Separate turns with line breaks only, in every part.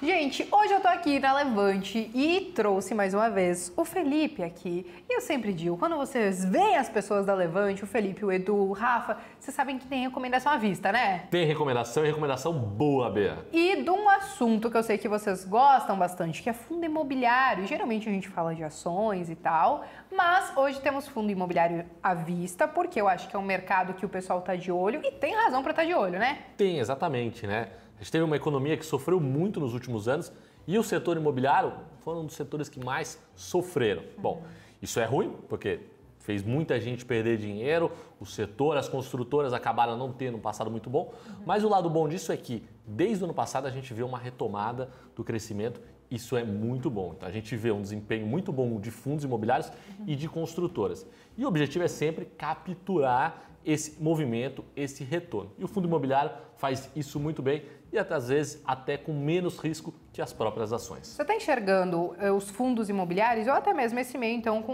Gente, hoje eu tô aqui na Levante e trouxe mais uma vez o Felipe aqui. E eu sempre digo, quando vocês veem as pessoas da Levante, o Felipe, o Edu, o Rafa, vocês sabem que tem recomendação à vista, né?
Tem recomendação e recomendação boa, Bea.
E de um assunto que eu sei que vocês gostam bastante, que é fundo imobiliário. Geralmente a gente fala de ações e tal, mas hoje temos fundo imobiliário à vista, porque eu acho que é um mercado que o pessoal tá de olho e tem razão para estar de olho, né?
Tem, exatamente, né? A gente teve uma economia que sofreu muito nos últimos anos e o setor imobiliário foi um dos setores que mais sofreram. Bom, isso é ruim, porque fez muita gente perder dinheiro, o setor, as construtoras acabaram não tendo um passado muito bom, mas o lado bom disso é que desde o ano passado a gente vê uma retomada do crescimento, isso é muito bom. Então a gente vê um desempenho muito bom de fundos imobiliários e de construtoras. E o objetivo é sempre capturar esse movimento, esse retorno. E o fundo imobiliário faz isso muito bem e às vezes até com menos risco que as próprias ações.
Você está enxergando os fundos imobiliários ou até mesmo esse meio, então, com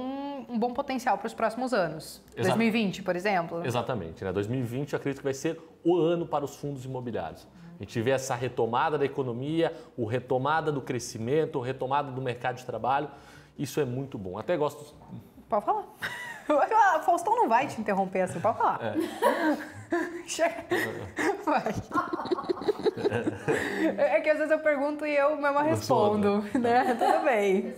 um bom potencial para os próximos anos? 2020, por exemplo?
Exatamente. Né? 2020 eu acredito que vai ser o ano para os fundos imobiliários. A gente vê essa retomada da economia, a retomada do crescimento, a retomada do mercado de trabalho. Isso é muito bom. Até gosto...
Pode falar. O Faustão não vai te interromper assim, pode falar. Chega. Vai. É que às vezes eu pergunto e eu mesma respondo, né? Tudo bem.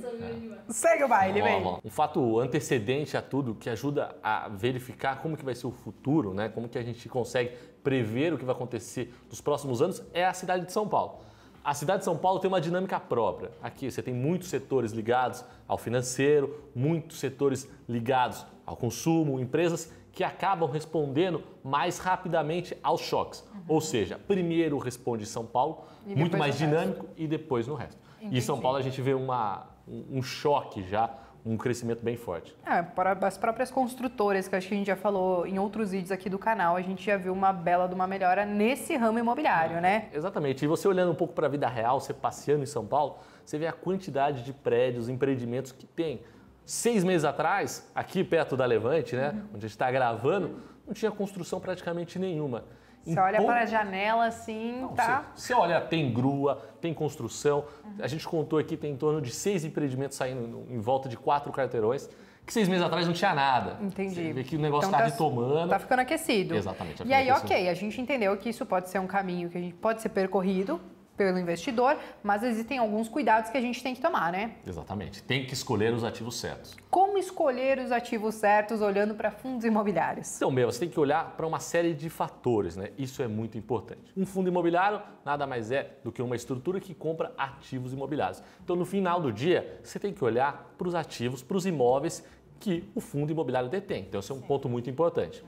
Segue o baile, vem.
Um fato antecedente a tudo que ajuda a verificar como que vai ser o futuro, né? Como que a gente consegue prever o que vai acontecer nos próximos anos é a cidade de São Paulo. A cidade de São Paulo tem uma dinâmica própria. Aqui você tem muitos setores ligados ao financeiro, muitos setores ligados ao consumo, empresas que acabam respondendo mais rapidamente aos choques. Ou seja, primeiro responde São Paulo, muito mais dinâmico, e depois no resto.
Entendi.
E em São Paulo a gente vê um choque já, um crescimento bem forte.
Para as próprias construtoras, que acho que a gente já falou em outros vídeos aqui do canal, a gente já viu uma bela de uma melhora nesse ramo imobiliário, né?
Exatamente. E você olhando um pouco para a vida real, você passeando em São Paulo, você vê a quantidade de prédios, empreendimentos que tem. 6 meses atrás, aqui perto da Levante, né, onde a gente está gravando, não tinha construção praticamente nenhuma.
Você olha para a janela assim, tá?
Você olha, tem grua, tem construção. A gente contou aqui, tem em torno de 6 empreendimentos saindo em volta de 4 quarteirões, que 6 meses atrás não tinha nada.
Entendi.
Você vê que o negócio
então
está retomando.
Tá ficando aquecido.
Exatamente.
E aí, ok, a gente entendeu que isso pode ser um caminho que a gente pode ser percorrido pelo investidor, mas existem alguns cuidados que a gente tem que tomar, né?
Exatamente. Tem que escolher os ativos certos.
Como escolher os ativos certos olhando para fundos imobiliários?
Então, Bea, você tem que olhar para uma série de fatores, né? Isso é muito importante. Um fundo imobiliário nada mais é do que uma estrutura que compra ativos imobiliários. Então, no final do dia, você tem que olhar para os ativos, para os imóveis que o fundo imobiliário detém. Então, esse é um ponto muito importante.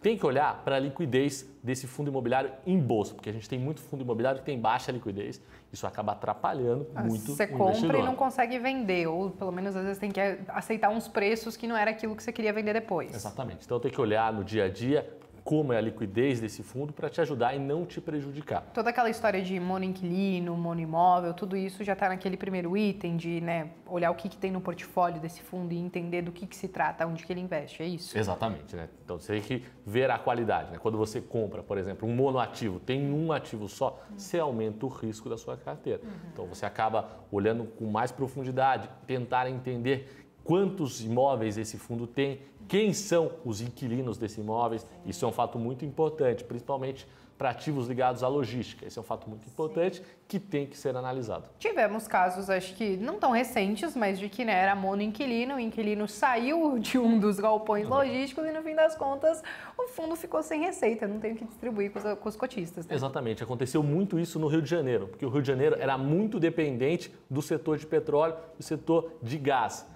Tem que olhar para a liquidez desse fundo imobiliário em bolsa, porque a gente tem muito fundo imobiliário que tem baixa liquidez, isso acaba atrapalhando muito o
Você
investidor.
compra e não consegue vender, ou pelo menos às vezes tem que aceitar uns preços que não era aquilo que você queria vender depois.
Exatamente. Então tem que olhar no dia a dia como é a liquidez desse fundo para te ajudar e não te prejudicar.
Toda aquela história de monoinquilino, monoimóvel, tudo isso já está naquele primeiro item de olhar o que tem no portfólio desse fundo e entender do que se trata, onde que ele investe, é isso?
Exatamente, né? Então você tem que ver a qualidade, né? Quando você compra, por exemplo, um monoativo, tem um ativo só, você aumenta o risco da sua carteira. Então você acaba olhando com mais profundidade, tentar entender quantos imóveis esse fundo tem, quem são os inquilinos desses imóveis. Isso é um fato muito importante, principalmente para ativos ligados à logística. Esse é um fato muito importante que tem que ser analisado.
Tivemos casos, acho que não tão recentes, mas de que era monoinquilino, o inquilino saiu de um dos galpões logísticos e no fim das contas o fundo ficou sem receita, não tem o que distribuir com os cotistas. Né?
Exatamente, aconteceu muito isso no Rio de Janeiro, porque o Rio de Janeiro era muito dependente do setor de petróleo e do setor de gás.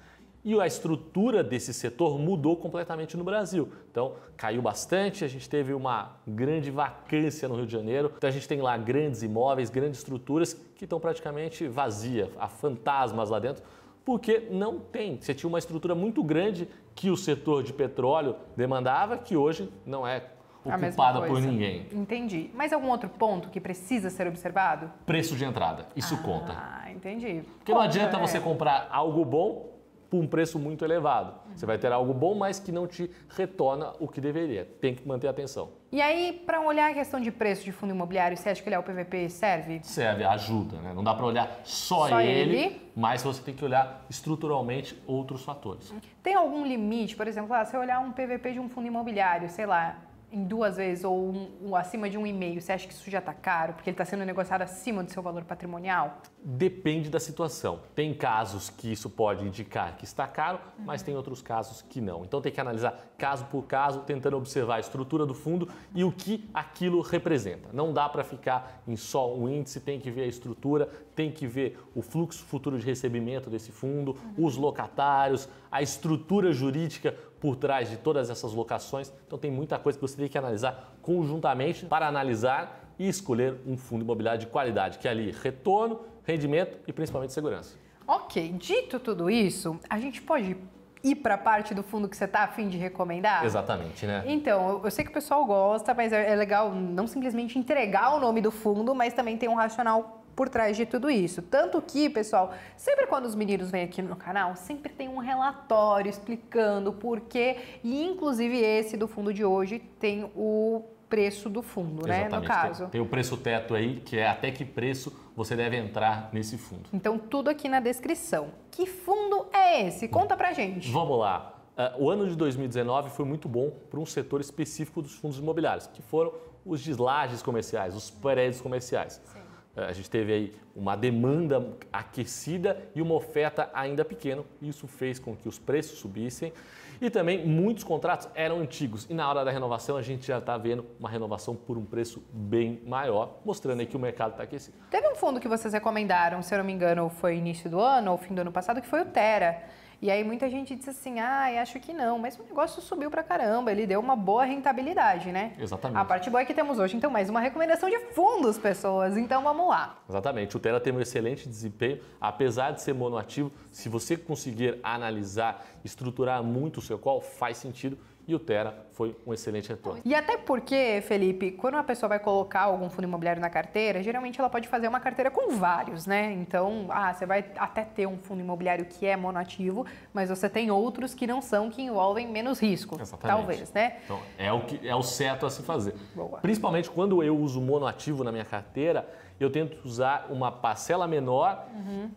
E a estrutura desse setor mudou completamente no Brasil. Então, caiu bastante, a gente teve uma grande vacância no Rio de Janeiro. Então, a gente tem lá grandes imóveis, grandes estruturas que estão praticamente vazias, há fantasmas lá dentro, porque não tem. Você tinha uma estrutura muito grande que o setor de petróleo demandava, que hoje não é ocupada por ninguém.
Entendi. Mas algum outro ponto que precisa ser observado?
Preço de entrada, isso conta.
Ah, entendi.
Porque não adianta você comprar algo bom por um preço muito elevado. Você vai ter algo bom, mas que não te retorna o que deveria. Tem que manter atenção.
E aí, para olhar a questão de preço de fundo imobiliário, você acha que olhar o PVP serve?
Serve, ajuda, né? Não dá para olhar só ele, mas você tem que olhar estruturalmente outros fatores.
Tem algum limite? Por exemplo, se olhar um PVP de um fundo imobiliário, sei lá, em 2 vezes ou acima de 1,5, você acha que isso já está caro? Porque ele está sendo negociado acima do seu valor patrimonial?
Depende da situação. Tem casos que isso pode indicar que está caro, mas tem outros casos que não. Então tem que analisar caso por caso, tentando observar a estrutura do fundo e o que aquilo representa. Não dá para ficar em só um índice, tem que ver a estrutura, tem que ver o fluxo futuro de recebimento desse fundo, os locatários, a estrutura jurídica por trás de todas essas locações. Então tem muita coisa que você tem que analisar conjuntamente para analisar e escolher um fundo imobiliário de qualidade, que é ali retorno, rendimento e principalmente segurança.
Ok, dito tudo isso, a gente pode ir para a parte do fundo que você está a fim de recomendar?
Exatamente, né?
Então, eu sei que o pessoal gosta, mas é legal não simplesmente entregar o nome do fundo, mas também tem um racional por trás de tudo isso. Tanto que, pessoal, sempre quando os meninos vêm aqui no canal, sempre tem um relatório explicando o porquê, e inclusive esse do fundo de hoje tem o preço do fundo, né, no caso.
Tem o preço teto aí, que é até que preço você deve entrar nesse fundo.
Então, tudo aqui na descrição. Que fundo é esse? Conta pra gente.
Vamos lá. O ano de 2019 foi muito bom para um setor específico dos fundos imobiliários, que foram os de lajes comerciais, os prédios comerciais. Sim. A gente teve aí uma demanda aquecida e uma oferta ainda pequena. Isso fez com que os preços subissem e também muitos contratos eram antigos. E na hora da renovação a gente já está vendo uma renovação por um preço bem maior, mostrando aí que o mercado está aquecido.
Teve um fundo que vocês recomendaram, se eu não me engano, foi início do ano ou fim do ano passado, que foi o Terra. E aí muita gente disse assim, acho que não, mas o negócio subiu pra caramba, ele deu uma boa rentabilidade, né?
Exatamente.
A parte boa é que temos hoje, então, mais uma recomendação de fundos, pessoas, então vamos lá.
Exatamente, o Terra tem um excelente desempenho, apesar de ser monoativo, se você conseguir analisar, estruturar muito o seu call, faz sentido. E o Terra foi um excelente retorno.
E até porque, Felipe, quando uma pessoa vai colocar algum fundo imobiliário na carteira, geralmente ela pode fazer uma carteira com vários, né? Então, você vai até ter um fundo imobiliário que é monoativo, mas você tem outros que não são, que envolvem menos risco. Exatamente. Talvez, né?
Então, é o certo a se fazer.
Boa.
Principalmente quando eu uso monoativo na minha carteira, eu tento usar uma parcela menor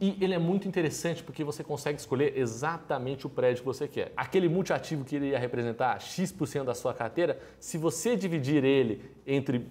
e ele é muito interessante porque você consegue escolher exatamente o prédio que você quer. Aquele multiativo que iria representar X% da sua carteira, se você dividir ele entre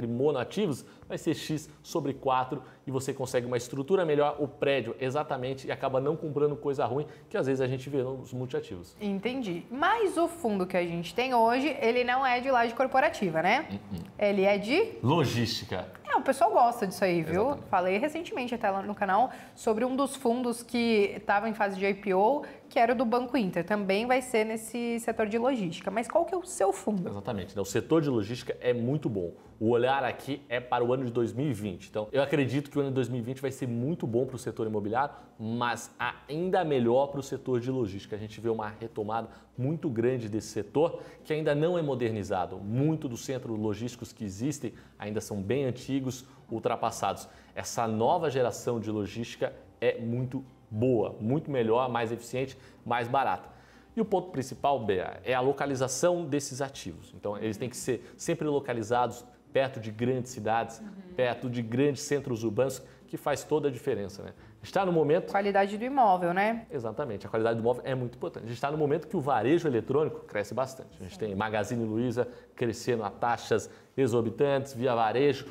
monoativos, vai ser X sobre 4 e você consegue uma estrutura melhor, o prédio exatamente, e acaba não comprando coisa ruim que às vezes a gente vê nos multiativos.
Entendi. Mas o fundo que a gente tem hoje, ele não é de laje corporativa, né? Ele é de...
logística.
O pessoal gosta disso aí, viu?
Exatamente.
Falei recentemente até lá no canal sobre um dos fundos que estava em fase de IPO, que era o do Banco Inter. Também vai ser nesse setor de logística. Mas qual que é o seu fundo?
Exatamente. O setor de logística é muito bom. O olhar aqui é para o ano de 2020. Então, eu acredito que o ano de 2020 vai ser muito bom para o setor imobiliário, mas ainda melhor para o setor de logística. A gente vê uma retomada muito grande desse setor, que ainda não é modernizado. Muito dos centros logísticos que existem ainda são bem antigos, ultrapassados. Essa nova geração de logística é muito boa, muito melhor, mais eficiente, mais barata. E o ponto principal, Bea, é a localização desses ativos. Então, eles têm que ser sempre localizados perto de grandes cidades, perto de grandes centros urbanos, que faz toda a diferença, né? Está no momento...
Qualidade do imóvel, né?
Exatamente, a qualidade do imóvel é muito importante. A gente está no momento que o varejo eletrônico cresce bastante. A gente tem Magazine Luiza crescendo a taxas exorbitantes, via varejo,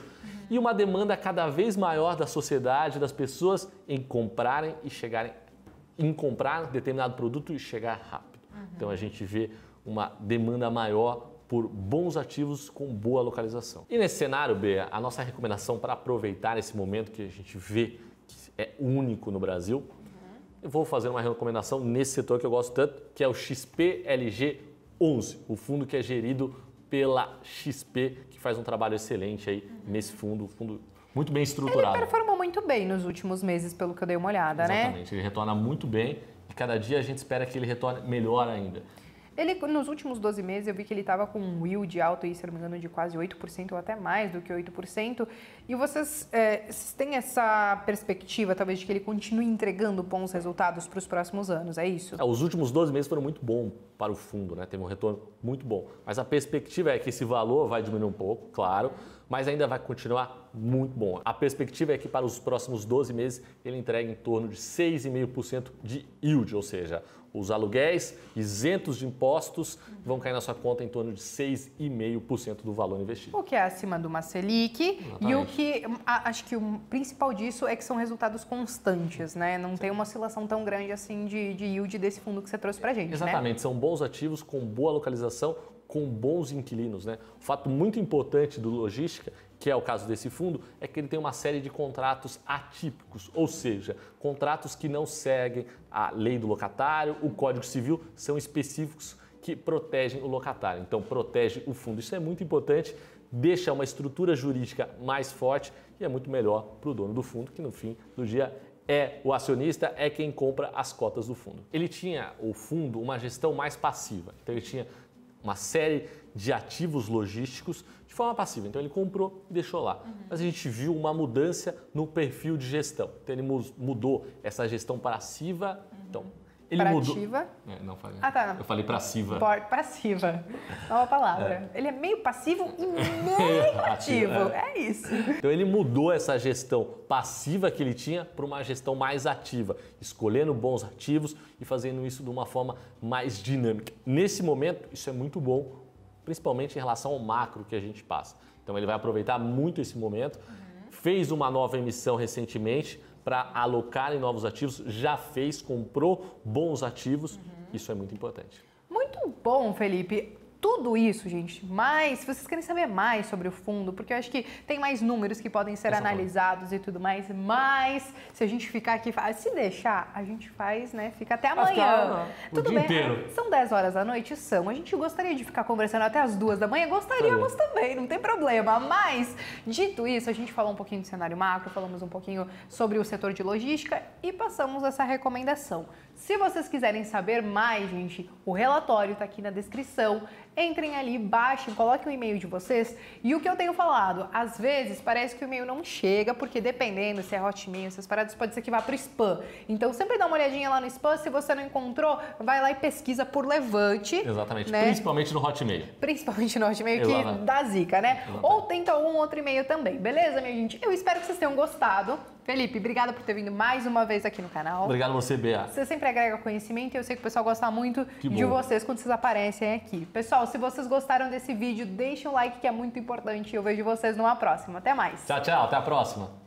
e uma demanda cada vez maior da sociedade, das pessoas, em comprarem e chegarem, em comprar determinado produto e chegar rápido. Então a gente vê uma demanda maior por bons ativos com boa localização. E nesse cenário, Bea, a nossa recomendação para aproveitar esse momento que a gente vê que é único no Brasil, eu vou fazer uma recomendação nesse setor que eu gosto tanto, que é o XPLG11, o fundo que é gerido pela XP, que faz um trabalho excelente aí nesse fundo muito bem estruturado.
Ele performou muito bem nos últimos meses, pelo que eu dei uma olhada, né?
Exatamente, ele retorna muito bem e cada dia a gente espera que ele retorne melhor ainda.
Ele, nos últimos 12 meses, eu vi que ele estava com um yield alto, aí, se não me engano, de quase 8% ou até mais do que 8%. E vocês têm essa perspectiva, talvez, de que ele continue entregando bons resultados para os próximos anos, é isso?
Os últimos 12 meses foram muito bons para o fundo, né? Teve um retorno muito bom. Mas a perspectiva é que esse valor vai diminuir um pouco, claro, mas ainda vai continuar muito bom. A perspectiva é que para os próximos 12 meses ele entregue em torno de 6,5% de yield, ou seja, os aluguéis isentos de impostos vão cair na sua conta em torno de 6,5% do valor investido.
O que é acima de uma Selic. Exatamente. E o que acho que o principal disso é que são resultados constantes, né? Não tem uma oscilação tão grande assim de yield desse fundo que você trouxe pra gente,
Exatamente,
né?
São bons ativos com boa localização, com bons inquilinos, né? O fato muito importante do logística, que é o caso desse fundo, é que ele tem uma série de contratos atípicos, ou seja, contratos que não seguem a lei do locatário, o Código Civil, são específicos que protegem o locatário. Então, protege o fundo. Isso é muito importante, deixa uma estrutura jurídica mais forte e é muito melhor para o dono do fundo, que no fim do dia é o acionista, é quem compra as cotas do fundo. Ele tinha, o fundo, uma gestão mais passiva. Então, ele tinha uma série de ativos logísticos de forma passiva. Então, ele comprou e deixou lá. Mas a gente viu uma mudança no perfil de gestão. Então, ele mudou essa gestão passiva. Então, ele mudou.
Passiva?
Não falei.
Tá.
Eu falei passiva.
Passiva. Nova palavra. Ele é meio passivo e meio ativo. É isso.
Então ele mudou essa gestão passiva que ele tinha para uma gestão mais ativa, escolhendo bons ativos e fazendo isso de uma forma mais dinâmica. Nesse momento, isso é muito bom, principalmente em relação ao macro que a gente passa. Então ele vai aproveitar muito esse momento. Fez uma nova emissão recentemente para alocar em novos ativos, já fez, comprou bons ativos, isso é muito importante.
Muito bom, Felipe. Tudo isso, gente, mas se vocês querem saber mais sobre o fundo, porque eu acho que tem mais números que podem ser analisados e tudo mais, mas se a gente ficar aqui, se deixar, a gente faz, né, fica até amanhã.
Tudo bem, inteiro.
São 10 horas da noite, a gente gostaria de ficar conversando até as 2 da manhã, gostaríamos também, não tem problema, mas dito isso, a gente falou um pouquinho do cenário macro, falamos um pouquinho sobre o setor de logística e passamos essa recomendação. Se vocês quiserem saber mais, gente, o relatório está aqui na descrição. Entrem ali, baixem, coloquem o e-mail de vocês. E o que eu tenho falado, às vezes parece que o e-mail não chega, porque dependendo se é Hotmail, essas paradas, pode ser que vá para o spam. Então sempre dá uma olhadinha lá no spam, se você não encontrou, vai lá e pesquisa por Levante.
Exatamente,
né?
Principalmente no Hotmail.
Principalmente no Hotmail, que dá zica, né? Exatamente. Ou tenta algum outro e-mail também, beleza, minha gente? Eu espero que vocês tenham gostado. Felipe, obrigada por ter vindo mais uma vez aqui no canal.
Obrigado a você, Bea.
Você sempre agrega conhecimento e eu sei que o pessoal gosta muito de vocês quando vocês aparecem aqui. Pessoal, se vocês gostaram desse vídeo, deixem um like que é muito importante e eu vejo vocês numa próxima. Até mais.
Tchau, tchau. Até a próxima.